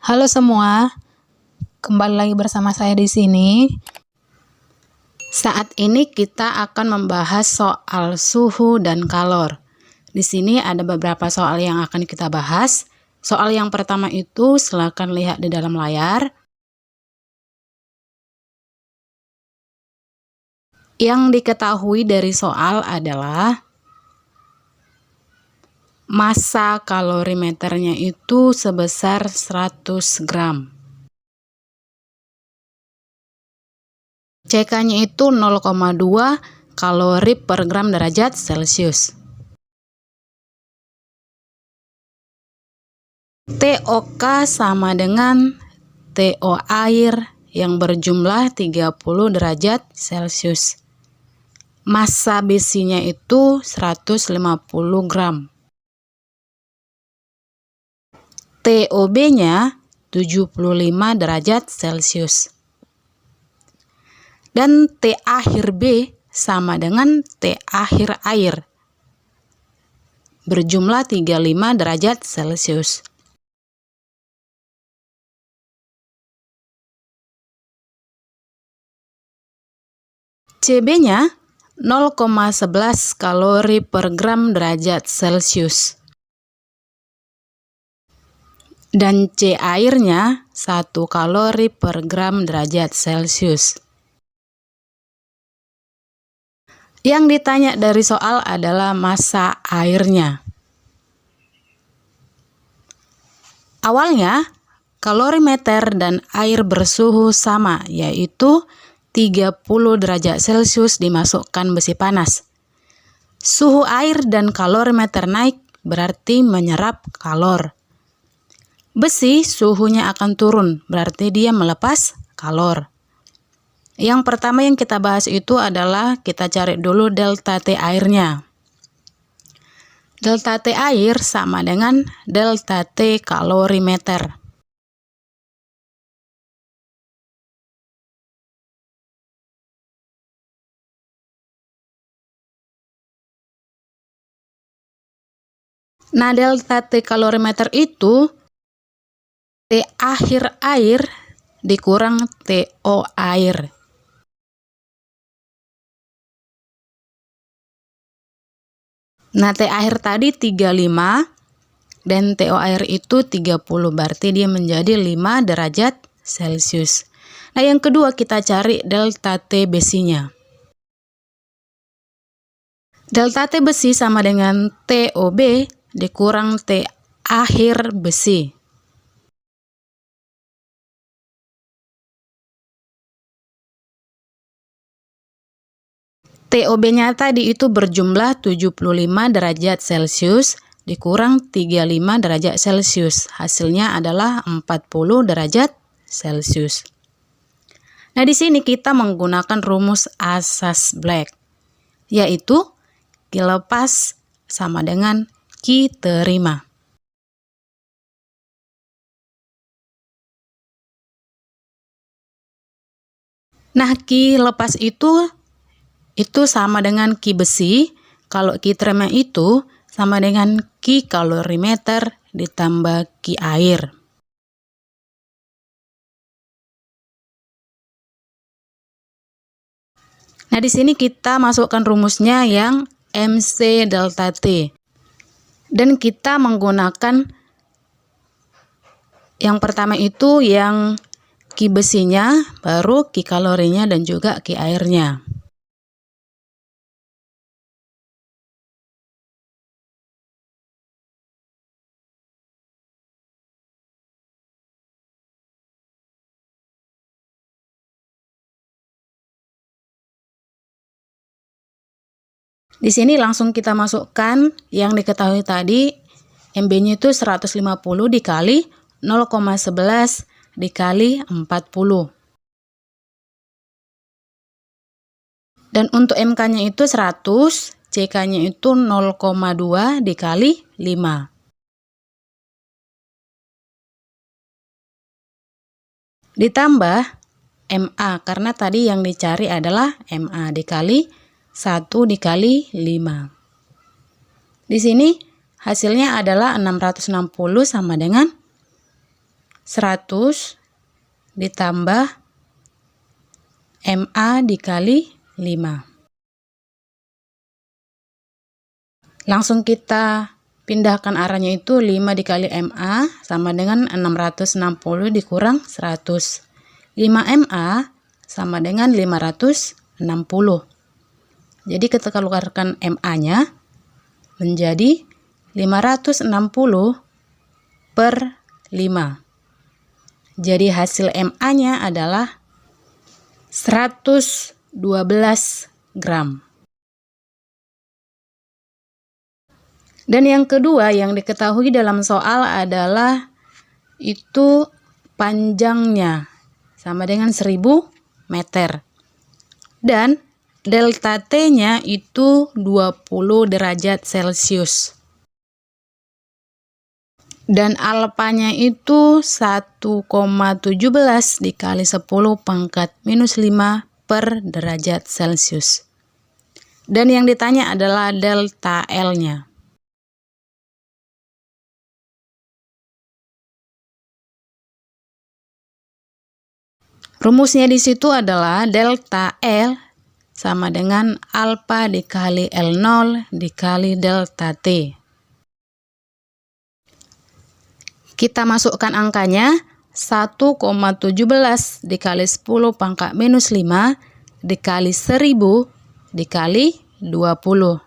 Halo semua, kembali lagi bersama saya di sini. Saat ini kita akan membahas soal suhu dan kalor. Di sini ada beberapa soal yang akan kita bahas. Soal yang pertama itu silakan lihat di dalam layar. Yang diketahui dari soal adalah massa kalorimeternya itu sebesar 100 gram. CK-nya itu 0,2 kalori per gram derajat Celcius. TOK sama dengan TO air yang berjumlah 30 derajat Celcius. Massa besinya itu 150 gram. TOB-nya 75 derajat Celcius. Dan T akhir B sama dengan T akhir air berjumlah 35 derajat Celcius. CB-nya 0,11 kalori per gram derajat Celcius. Dan C airnya 1 kalori per gram derajat Celcius. Yang ditanya dari soal adalah massa airnya. Awalnya, kalorimeter dan air bersuhu sama, yaitu 30 derajat Celcius dimasukkan besi panas. Suhu air dan kalorimeter naik berarti menyerap kalor. Besi suhunya akan turun, berarti dia melepas kalor. Yang pertama yang kita bahas itu adalah kita cari dulu delta T airnya. Delta T air sama dengan delta T kalorimeter. Nah, delta T kalorimeter itu T akhir air dikurang TO air. Nah, T akhir tadi 35 dan TO air itu 30, berarti dia menjadi 5 derajat Celcius. Nah, yang kedua kita cari delta T besinya. Delta T besi sama dengan TOB dikurang T akhir besi. TOB-nya tadi itu berjumlah 75 derajat Celcius dikurang 35 derajat Celcius. Hasilnya adalah 40 derajat Celcius. Nah, di sini kita menggunakan rumus asas Black, yaitu Q lepas sama dengan Q terima. Nah, Q lepas itu sama dengan Q besi. Kalau Q terima itu sama dengan Q kalorimeter ditambah Q air. Nah, di sini kita masukkan rumusnya yang MC delta T. Dan kita menggunakan yang pertama itu yang Q besinya, baru Q kalorinya dan juga Q airnya. Di sini langsung kita masukkan yang diketahui tadi, MB-nya itu 150 dikali 0,11 dikali 40. Dan untuk MK-nya itu 100, CK-nya itu 0,2 dikali 5. Ditambah MA, karena tadi yang dicari adalah MA dikali 1 dikali 5. Di sini hasilnya adalah 660 sama dengan 100 ditambah MA dikali 5. Langsung kita pindahkan arahnya, itu 5 dikali MA sama dengan 660 dikurang 100. 5 MA sama dengan 560. Jadi kita keluarkan MA-nya menjadi 560 per 5. Jadi hasil MA-nya adalah 112 gram. Dan yang kedua yang diketahui dalam soal adalah itu panjangnya sama dengan 1000 meter. Dan delta T-nya itu 20 derajat Celcius. Dan alpanya itu 1,17 dikali 10 pangkat minus 5 per derajat Celcius. Dan yang ditanya adalah delta L-nya. Rumusnya di situ adalah delta L sama dengan alfa dikali L0 dikali delta T. Kita masukkan angkanya 1,17 dikali 10 pangkat minus 5 dikali 1000 dikali 20.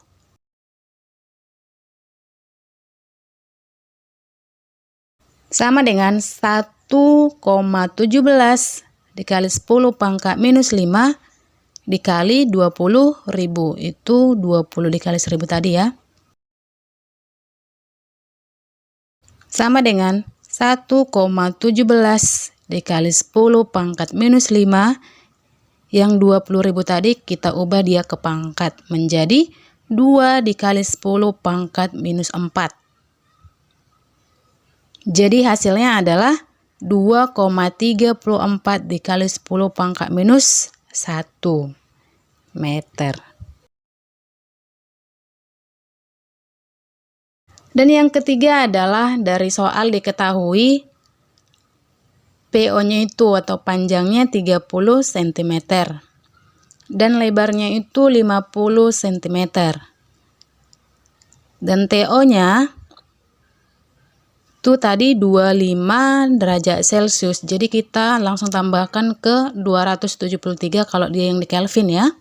Sama dengan 1,17 dikali 10 pangkat minus 5 dikali 20.000. Itu 20 dikali 1000 tadi ya. Sama dengan 1,17 dikali 10 pangkat minus 5. Yang 20.000 tadi kita ubah dia ke pangkat menjadi 2 dikali 10 pangkat minus 4. Jadi hasilnya adalah 2,34 dikali 10 pangkat minus 1 meter. Dan yang ketiga adalah dari soal diketahui PO-nya itu atau panjangnya 30 cm dan lebarnya itu 50 cm. Dan TO-nya itu tadi 25 derajat Celcius. Jadi kita langsung tambahkan ke 273 kalau dia yang di Kelvin ya.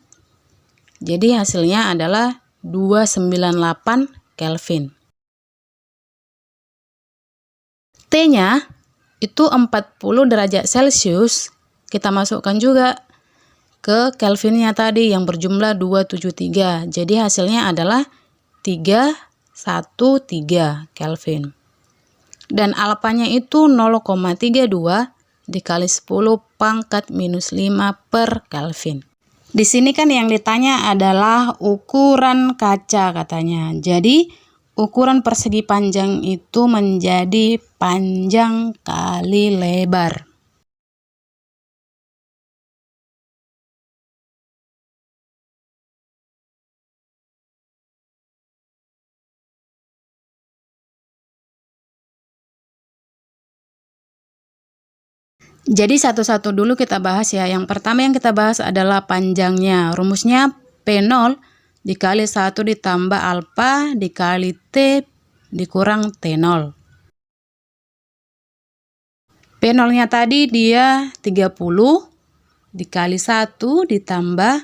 Jadi hasilnya adalah 298 Kelvin. T-nya itu 40 derajat Celcius. Kita masukkan juga ke Kelvinnya tadi yang berjumlah 273. Jadi hasilnya adalah 313 Kelvin. Dan alfanya itu 0,32 dikali 10 pangkat minus 5 per Kelvin. Di sini kan yang ditanya adalah ukuran kaca katanya. Jadi ukuran persegi panjang itu menjadi panjang kali lebar. Jadi satu-satu dulu kita bahas ya. Yang pertama yang kita bahas adalah panjangnya. Rumusnya P0 dikali 1 ditambah alfa dikali T dikurang T0. P0-nya tadi dia 30 dikali 1 ditambah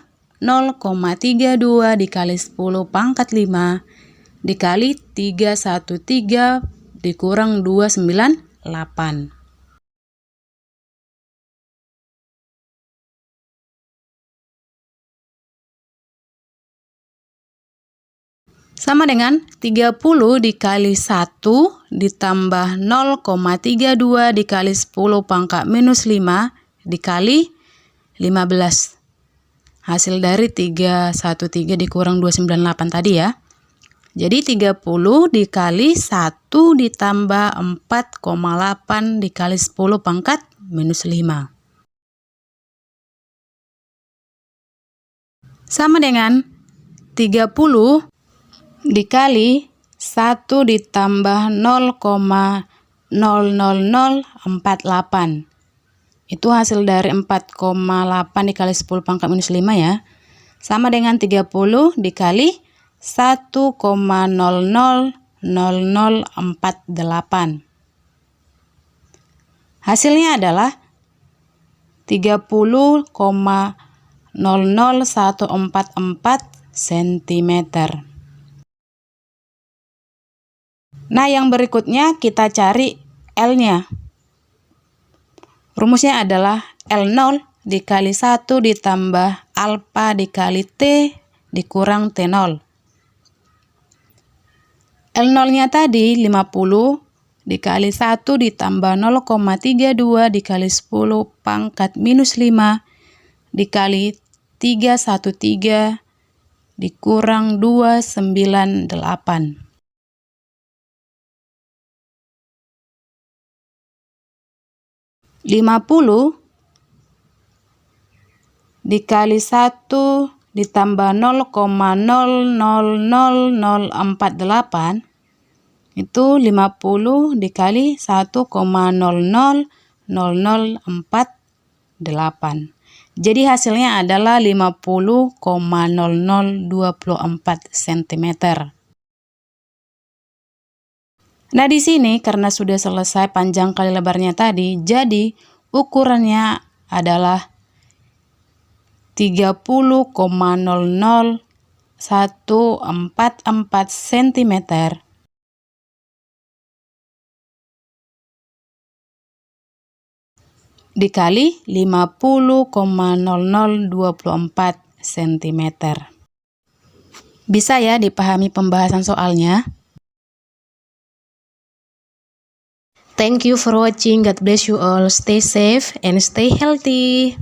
0,32 dikali 10 pangkat 5 dikali 313 dikurang 298. Sama dengan 30 dikali 1 ditambah 0,32 dikali 10 pangkat minus 5 dikali 15. Hasil dari 313 dikurang 298 tadi ya. Jadi 30 dikali 1 ditambah 4,8 dikali 10 pangkat minus 5. Sama dengan 30 dikali 1 ditambah 0,32 0,0048. Itu hasil dari 4,8 dikali 10 pangkat minus 5 ya. Sama dengan 30 dikali 1,000048. Hasilnya adalah 30,00144 cm. Nah, yang berikutnya kita cari L-nya. Rumusnya adalah L0 dikali 1 ditambah alfa dikali T dikurang T0. L0-nya tadi 50 dikali 1 ditambah 0,32 dikali 10 pangkat minus 5 dikali 313 dikurang 298. (50) dikali 1 ditambah 0,000048 itu 50 dikali 1,000048. Jadi hasilnya adalah 50,0024 cm. Nah, di sini karena sudah selesai panjang kali lebarnya tadi, jadi ukurannya adalah 30,00144 cm dikali 50,0024 cm. Bisa ya dipahami pembahasan soalnya? Thank you for watching. God bless you all. Stay safe and stay healthy.